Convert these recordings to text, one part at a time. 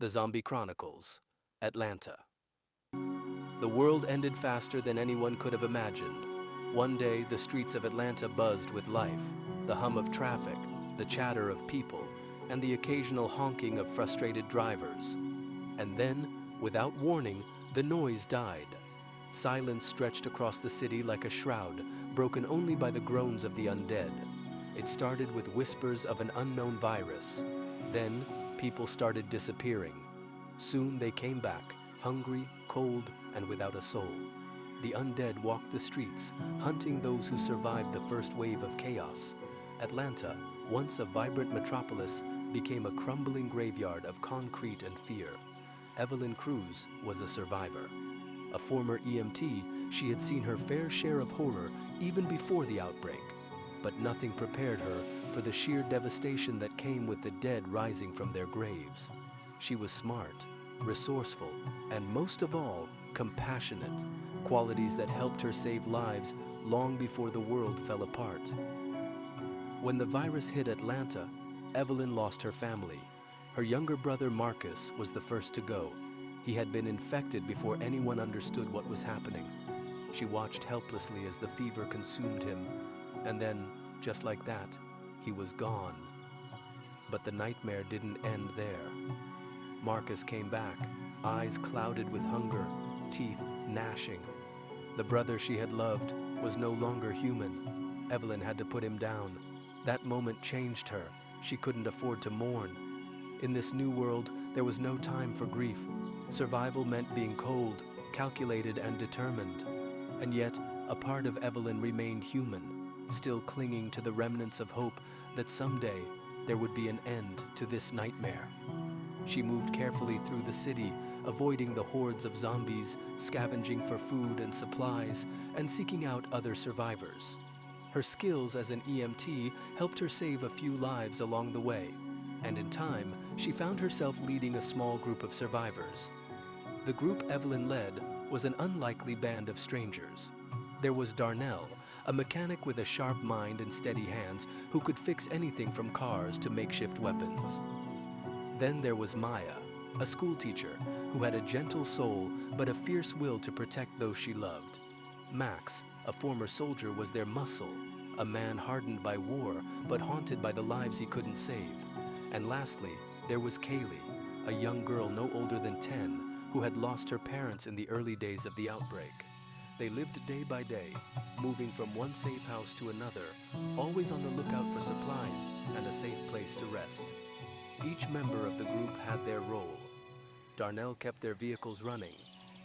The Zombie Chronicles, Atlanta. The world ended faster than anyone could have imagined. One day, the streets of Atlanta buzzed with life, the hum of traffic, the chatter of people, and the occasional honking of frustrated drivers. And then, without warning, the noise died. Silence stretched across the city like a shroud, broken only by the groans of the undead. It started with whispers of an unknown virus. Then, people started disappearing. Soon they came back, hungry, cold, and without a soul. The undead walked the streets, hunting those who survived the first wave of chaos. Atlanta, once a vibrant metropolis, became a crumbling graveyard of concrete and fear. Evelyn Cruz was a survivor. A former EMT, she had seen her fair share of horror even before the outbreak. But nothing prepared her for the sheer devastation that came with the dead rising from their graves. She was smart, resourceful, and most of all, compassionate, qualities that helped her save lives long before the world fell apart. When the virus hit Atlanta, Evelyn lost her family. Her younger brother Marcus was the first to go. He had been infected before anyone understood what was happening. She watched helplessly as the fever consumed him, and then, just like that, he was gone. But the nightmare didn't end there. Marcus came back, eyes clouded with hunger, teeth gnashing. The brother she had loved was no longer human. Evelyn had to put him down. That moment changed her. She couldn't afford to mourn. In this new world, there was no time for grief. Survival meant being cold, calculated, and determined. And yet, a part of Evelyn remained human, still clinging to the remnants of hope that someday there would be an end to this nightmare. She moved carefully through the city, avoiding the hordes of zombies, scavenging for food and supplies, and seeking out other survivors. Her skills as an EMT helped her save a few lives along the way, and in time, she found herself leading a small group of survivors. The group Evelyn led was an unlikely band of strangers. There was Darnell, a mechanic with a sharp mind and steady hands who could fix anything from cars to makeshift weapons. Then there was Maya, a schoolteacher who had a gentle soul but a fierce will to protect those she loved. Max, a former soldier, was their muscle, a man hardened by war but haunted by the lives he couldn't save. And lastly, there was Kaylee, a young girl no older than 10 who had lost her parents in the early days of the outbreak. They lived day by day, moving from one safe house to another, always on the lookout for supplies and a safe place to rest. Each member of the group had their role. Darnell kept their vehicles running,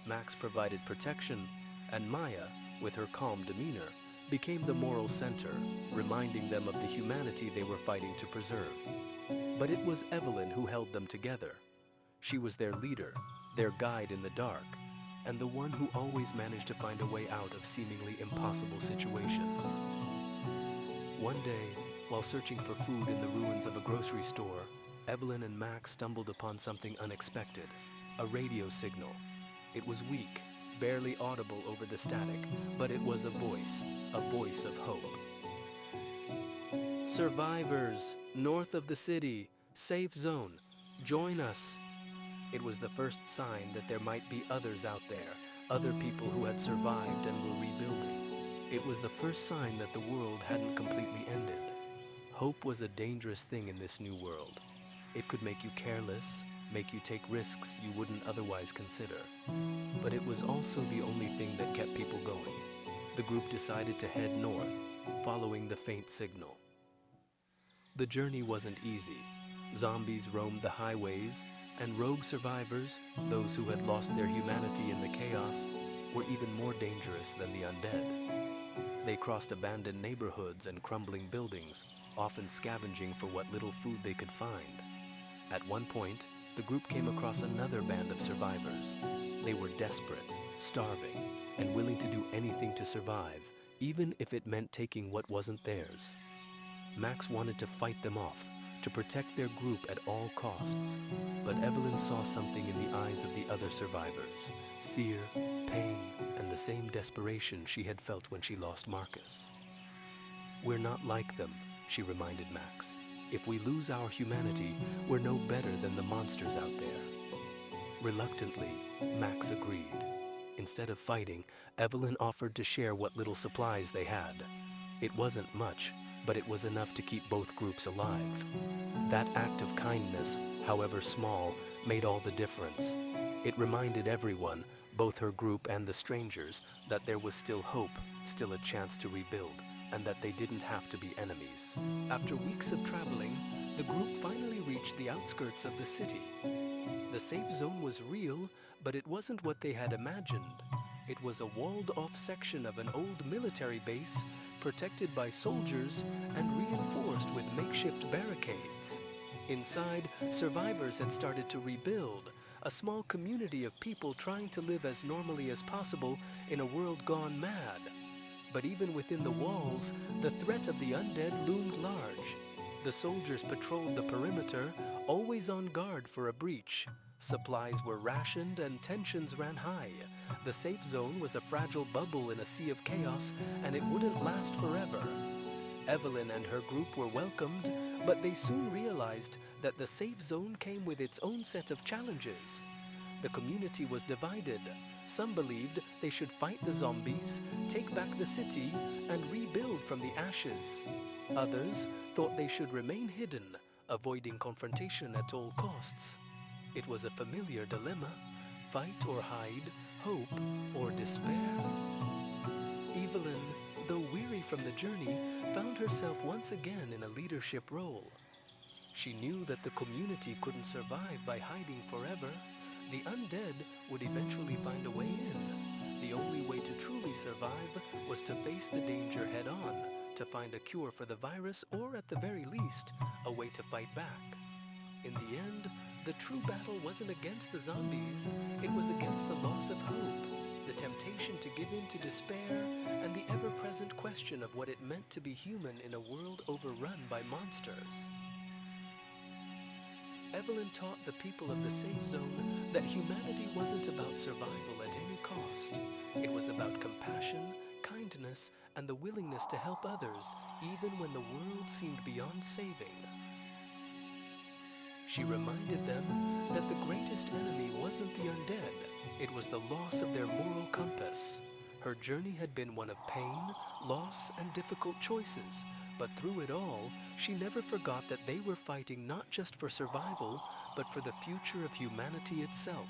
Max provided protection, and Maya, with her calm demeanor, became the moral center, reminding them of the humanity they were fighting to preserve. But it was Evelyn who held them together. She was their leader, their guide in the dark, and the one who always managed to find a way out of seemingly impossible situations. One day, while searching for food in the ruins of a grocery store, Evelyn and Max stumbled upon something unexpected, a radio signal. It was weak, barely audible over the static, but it was a voice of hope. "Survivors, north of the city, safe zone, join us." It was the first sign that there might be others out there, other people who had survived and were rebuilding. It was the first sign that the world hadn't completely ended. Hope was a dangerous thing in this new world. It could make you careless, make you take risks you wouldn't otherwise consider. But it was also the only thing that kept people going. The group decided to head north, following the faint signal. The journey wasn't easy. Zombies roamed the highways, and rogue survivors, those who had lost their humanity in the chaos, were even more dangerous than the undead. They crossed abandoned neighborhoods and crumbling buildings, often scavenging for what little food they could find. At one point, the group came across another band of survivors. They were desperate, starving, and willing to do anything to survive, even if it meant taking what wasn't theirs. Max wanted to fight them off, to protect their group at all costs. But Evelyn saw something in the eyes of the other survivors: fear, pain, and the same desperation she had felt when she lost Marcus. "We're not like them," she reminded Max. "If we lose our humanity, we're no better than the monsters out there." Reluctantly, Max agreed. Instead of fighting, Evelyn offered to share what little supplies they had. It wasn't much, but it was enough to keep both groups alive. That act of kindness, however small, made all the difference. It reminded everyone, both her group and the strangers, that there was still hope, still a chance to rebuild, and that they didn't have to be enemies. After weeks of traveling, the group finally reached the outskirts of the city. The safe zone was real, but it wasn't what they had imagined. It was a walled-off section of an old military base, protected by soldiers and reinforced with makeshift barricades. Inside, survivors had started to rebuild, a small community of people trying to live as normally as possible in a world gone mad. But even within the walls, the threat of the undead loomed large. The soldiers patrolled the perimeter, always on guard for a breach. Supplies were rationed and tensions ran high. The safe zone was a fragile bubble in a sea of chaos, and it wouldn't last forever. Evelyn and her group were welcomed, but they soon realized that the safe zone came with its own set of challenges. The community was divided. Some believed they should fight the zombies, take back the city, and rebuild from the ashes. Others thought they should remain hidden, avoiding confrontation at all costs. It was a familiar dilemma: fight or hide, hope or despair. Evelyn, though weary from the journey, found herself once again in a leadership role. She knew that the community couldn't survive by hiding forever. The undead would eventually find a way in. The only way to truly survive was to face the danger head-on, to find a cure for the virus, or at the very least, a way to fight back. In the end, the true battle wasn't against the zombies, it was against the loss of hope, the temptation to give in to despair, and the ever-present question of what it meant to be human in a world overrun by monsters. Evelyn taught the people of the safe zone that humanity wasn't about survival at any cost. It was about compassion, kindness, and the willingness to help others, even when the world seemed beyond saving. She reminded them that the greatest enemy wasn't the undead, it was the loss of their moral compass. Her journey had been one of pain, loss, and difficult choices, but through it all, she never forgot that they were fighting not just for survival, but for the future of humanity itself.